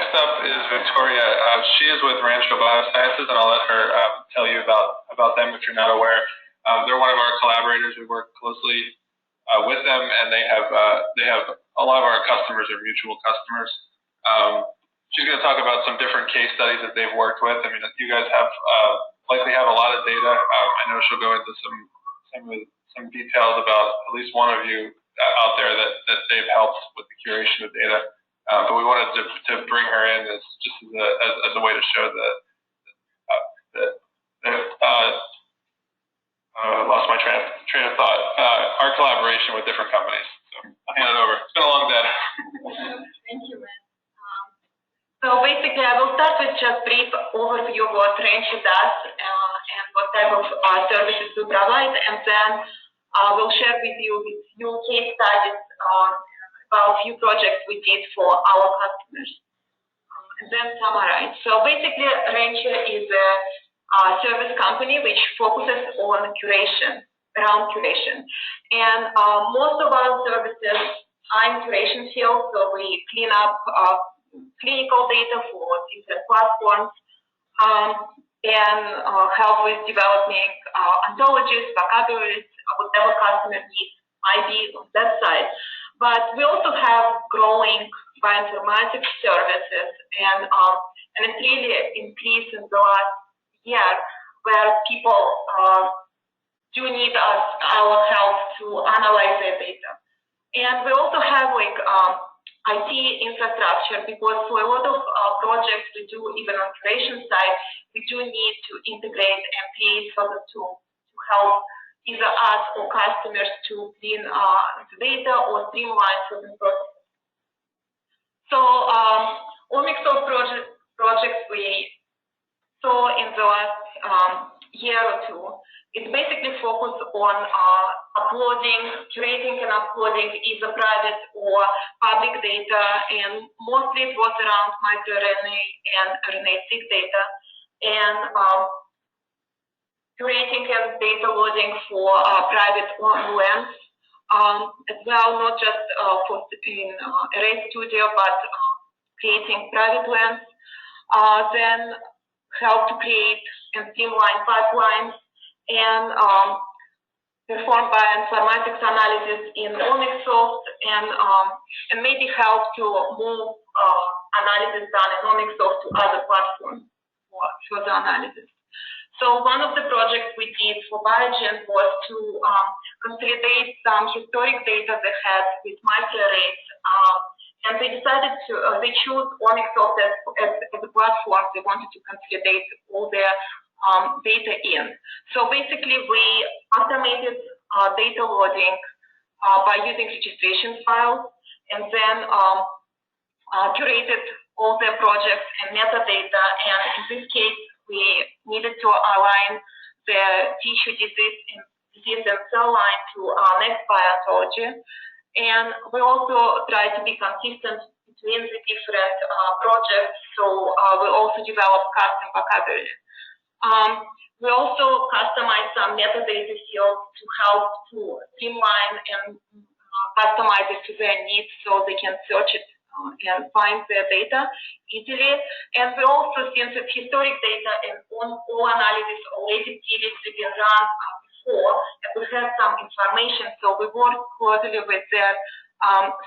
next up is Viktoria. She is with Rancho BioSciences, and I'll let her tell you about them if you're not aware. They're one of our collaborators. We work closely with them, and they have a lot of our customers are mutual customers. She's going to talk about some different case studies that they've worked with. I mean, you guys have likely have a lot of data. I know she'll go into some details about at least one of you out there that they've helped with the curation of data. But we wanted to bring her in as just as a way to show lost my train of thought. Our collaboration with different companies. So I'll hand it over. It's been a long day. Thank you, Matt. So basically, I will start with just brief overview of what Rancho does and what type of services we provide, and then we'll share with you few case studies about few projects we did for our customers, and then summarize. So basically, Rancho is a service company which focuses on curation, around curation, and most of our services are in curation field. So we clean up clinical data for different platforms and help with developing ontologies, vocabularies, whatever customer needs might be on that side. But we also have growing bioinformatics services, and it's really increased in the last year, where people do need our help to analyze their data. And we also have like IT infrastructure, because for a lot of projects we do, even on curation side, we do need to integrate and create further tools to help either us or customers to clean the data or streamline certain processes. So Omicsoft projects we saw in the last year or two, it basically focused on curating and uploading either private or public data, and mostly it was around microRNA and RNA-seq data, and curating and data loading for private lens as well, not just in Array Studio, but creating private lens. Then help to create and streamline pipelines, and perform bioinformatics analysis in Omicsoft, and maybe help to move analysis done in Omicsoft to other platforms for further analysis. So one of the projects we did for Biogen was to consolidate some historic data they had with microarrays, and they decided to they chose Omicsoft as a platform they wanted to consolidate all their data in. So basically, we automated data loading by using registration files, and then curated all their projects and metadata. And in this case, we needed to align the tissue disease and cell line to next biology. And we also try to be consistent between the different projects. So we also develop custom vocabulary. We also customize some metadata fields to help to streamline and customize it to their needs, so they can search it and find their data easily. And we also, since it's historic data and all analysis already previously been run before, and we have some information, so we work closely with their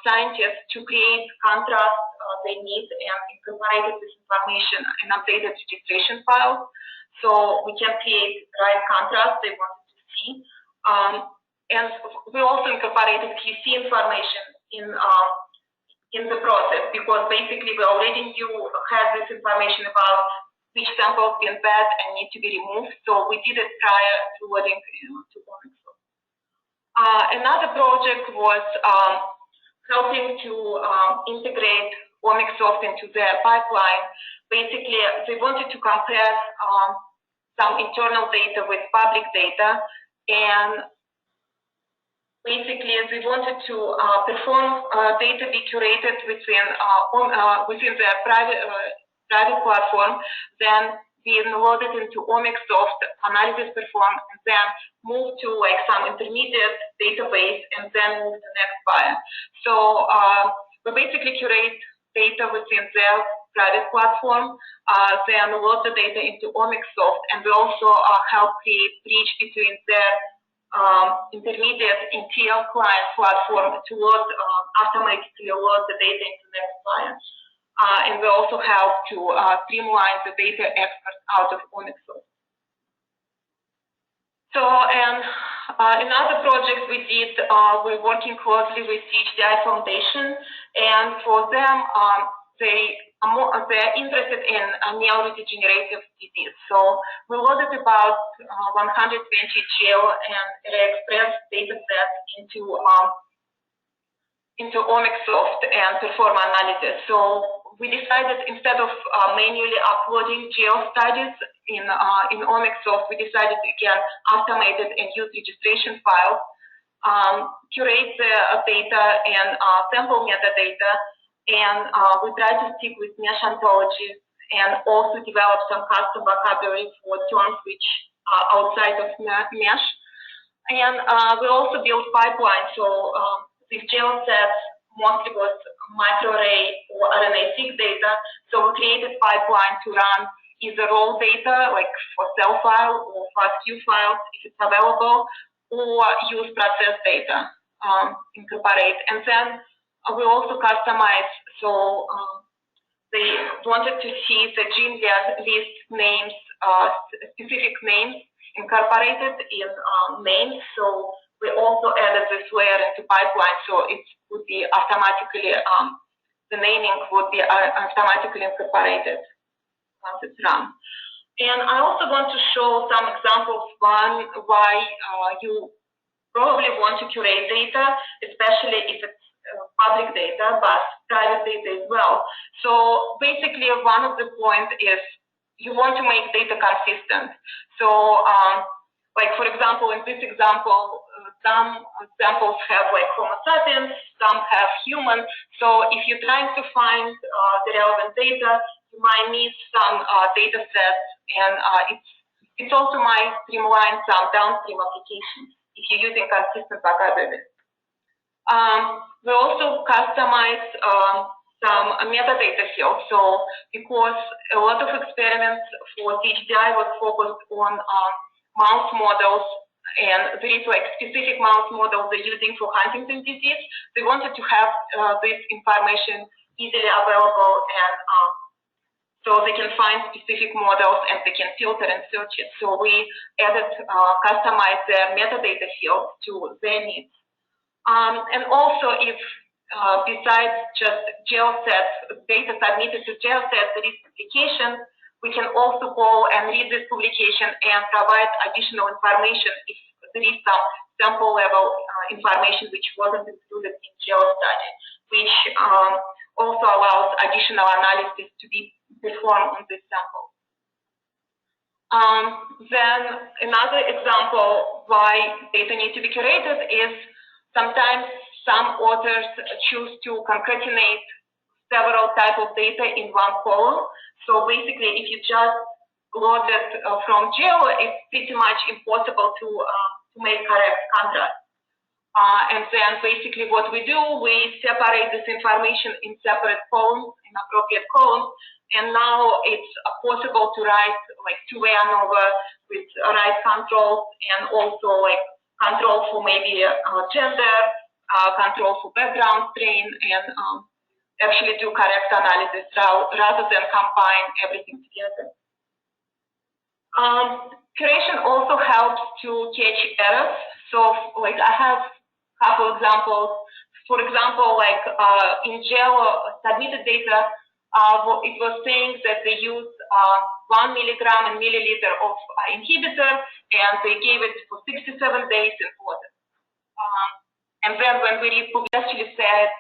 scientists to create contrast they need and incorporate this information in updated registration files, so we can create right contrast they wanted to see. And we also incorporated QC information in the process, because basically we already had this information about which samples been bad and need to be removed, so we did it prior to loading to Omicsoft. Another project was helping to integrate Omicsoft into their pipeline. Basically, they wanted to compare some internal data with public data, and basically they wanted to perform data be curated within their private platform, then be loaded into Omicsoft, analysis performed, and then move to like some intermediate database, and then move to next buyer. So we basically curate data within their private platform, then load the data into Omicsoft, and we also help create bridge between their intermediate ETL client platform to load, automatically load the data into next client. And we also help to streamline the data export out of Omicsoft. So, and in other projects we did, we're working closely with CHDI Foundation, and for them, they're interested in neurodegenerative disease. So we loaded about 120 gel and express data sets into Omicsoft and perform analysis. So we decided, instead of manually uploading gel studies in Omicsoft, we decided we can automate it and use registration files, curate the data and sample metadata, and we try to stick with mesh ontologies and also develop some custom vocabulary for terms which are outside of mesh. And we also built pipelines. So these gel sets mostly was microarray or RNA-seq data. So we created pipeline to run either raw data, like for cell file or FASTQ files, if it's available, or use process data, incorporate. And then we also customize. So they wanted to see the gene list names, specific names incorporated in names. So we also added this layer into pipeline, so it would be automatically, the naming would be automatically incorporated once it's run. And I also want to show some examples why you probably want to curate data, especially if it's public data, but private data as well. So basically, one of the points is you want to make data consistent. So, like for example, in this example, some samples have like Homo sapiens, some have human. So if you're trying to find the relevant data, you might miss some data sets, and it's also might streamline some downstream applications if you're using consistent vocabulary. We also customize some metadata fields. So because a lot of experiments for CHDI was focused on mouse models, and there is like specific mouse models they're using for Huntington's disease, they wanted to have this information easily available, and so they can find specific models and they can filter and search it. So we added, customized the metadata field to their needs. And also, if besides just gel sets, data submitted to gel sets, there is publication, we can also go and read this publication and provide additional information if there is some sample level information which wasn't included in gel study, which also allows additional analysis to be performed on this sample. Then another example why data need to be curated is sometimes some authors choose to concatenate several types of data in one column. So basically, if you just load it from gel, it's pretty much impossible to make correct contrast. And then basically what we do, we separate this information in separate columns, in appropriate columns, and now it's possible to write like two-way ANOVA with right controls, and also like control for maybe gender, control for background strain, and actually do correct analysis rather than combine everything together. Curation also helps to catch errors. So like I have a couple examples. For example, like in gel submitted data, it was saying that they used 1 milligram and milliliter of inhibitor, and they gave it for 67 days in water. And then when we actually said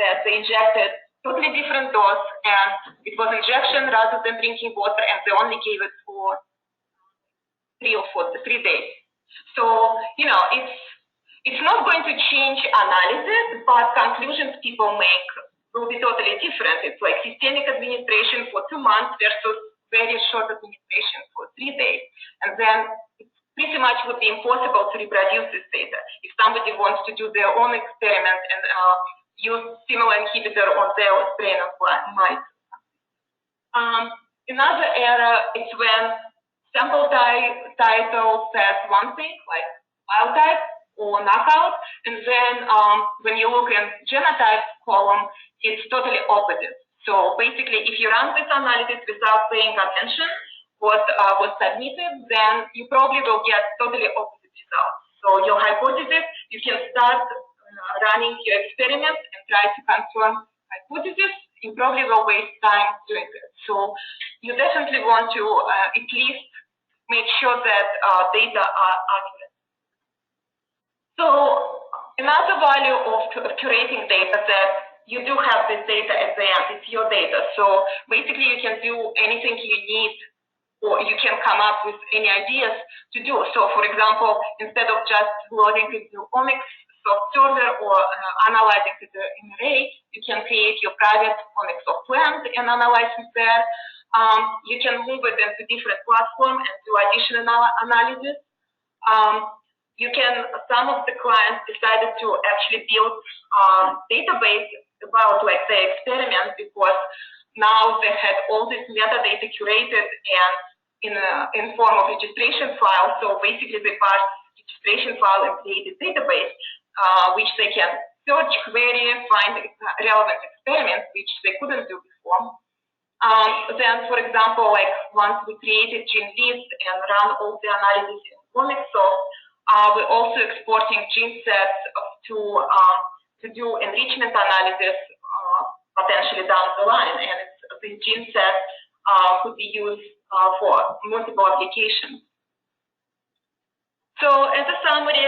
that they injected totally different dose, and it was injection rather than drinking water, and they only gave it for 3 days. So, you know, it's not going to change analysis, but conclusions people make will be totally different. It's like systemic administration for 2 months versus very short administration for 3 days. And then it pretty much would be impossible to reproduce this data. If somebody wants to do their own experiment and use similar inhibitor on their strain of mice. Another error is when sample title says one thing, like wild type or knockout, and then when you look in genotype column, it's totally opposite. So basically, if you run this analysis without paying attention what was submitted, then you probably will get totally opposite results. So your hypothesis, you can start running your experiment and try to confirm hypothesis. You probably will waste time doing it. So you definitely want to at least make sure that data are accurate. So another value of curating data that you do have this data at the end. It's your data. So basically you can do anything you need, or you can come up with any ideas to do. So for example, instead of just loading into Omicsoft server or analyzing to the array, you can create your private Omicsoft lens and analyze it there. You can move it into different platforms and do additional analysis. Some of the clients decided to actually build database about like the experiment, because now they had all this metadata curated and in form of registration file. So basically they pass registration file and create a database which they can search, query, find relevant experiments which they couldn't do before. Then, for example, like once we created gene list and run all the analysis in Omicsoft, we're also exporting gene sets to do enrichment analysis potentially down the line, and the gene set could be used for multiple applications. So, as a summary,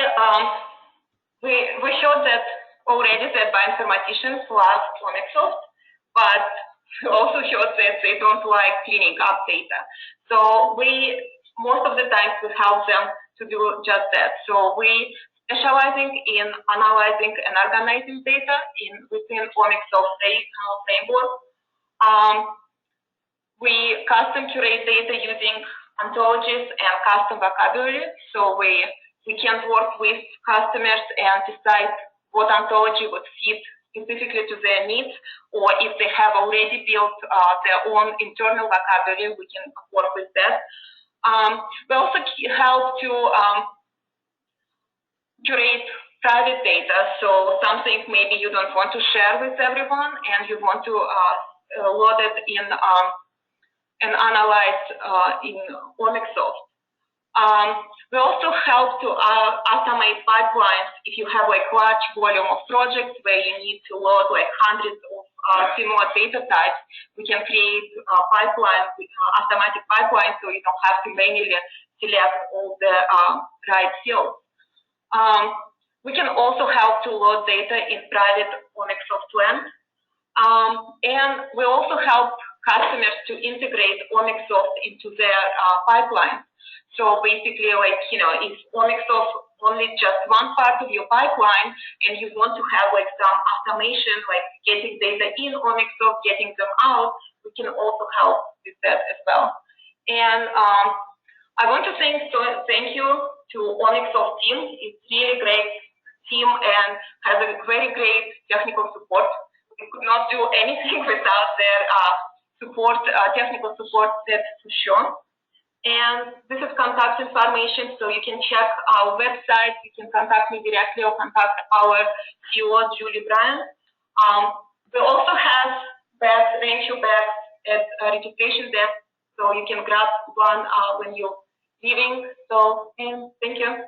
we showed that already that bioinformaticians love Omicsoft, but we also showed that they don't like cleaning up data. So most of the times we help them to do just that. So we specializing in analyzing and organizing data within Omicsoft framework. We custom curate data using ontologies and custom vocabulary. So we can work with customers and decide what ontology would fit specifically to their needs, or if they have already built their own internal vocabulary, we can work with that. We also help to curate private data, so something maybe you don't want to share with everyone and you want to load it in and analyze in Omicsoft. We also help to automate pipelines if you have like large volume of projects where you need to load like hundreds of similar data types. We can create pipelines, automatic pipelines, so you don't have to manually select all the right fields. We can also help to load data in private Omicsoft lens. And we also help customers to integrate Omicsoft into their pipelines. So basically, like, if Omicsoft only just one part of your pipeline and you want to have like some automation, like getting data in Omicsoft, getting them out, we can also help with that as well. And I want to thank you to Omicsoft team. It's really great team and has a very great technical support. We could not do anything without their support, technical support, that's for sure. And this is contact information, so you can check our website. You can contact me directly or contact our CEO, Julie Bryan. We also have bags, Rancho bags at registration desk, so you can grab one when you're leaving. So, and thank you.